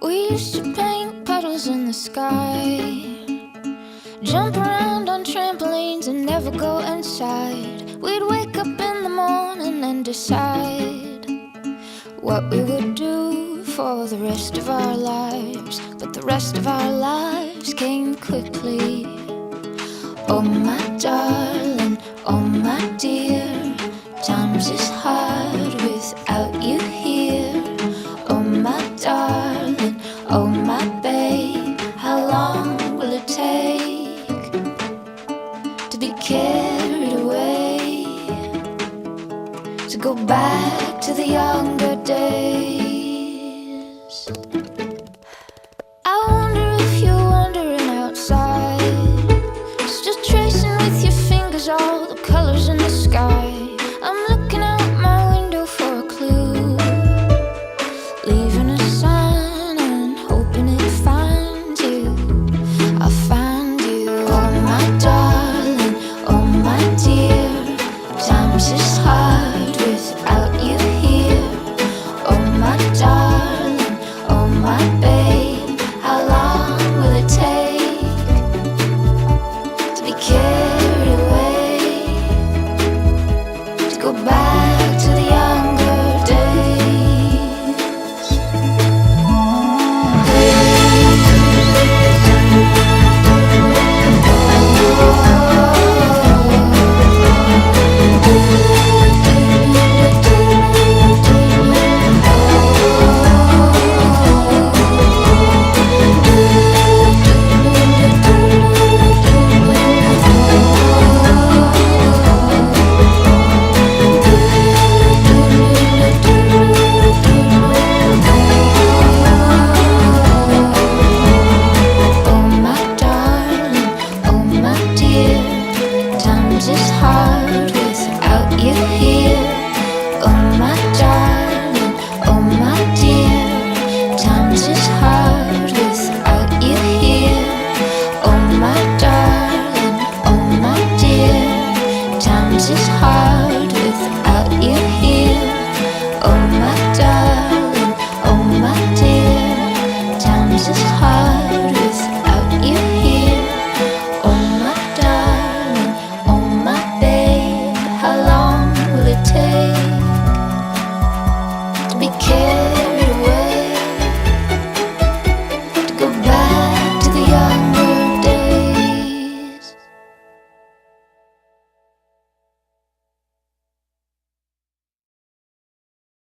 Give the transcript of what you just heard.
We used to paint puddles in the sky, jump around on trampolines and never go inside. We'd wake up in the morning and decide what we would do for the rest of our lives. But the rest of our lives came quickly. Oh my darling, oh my dear,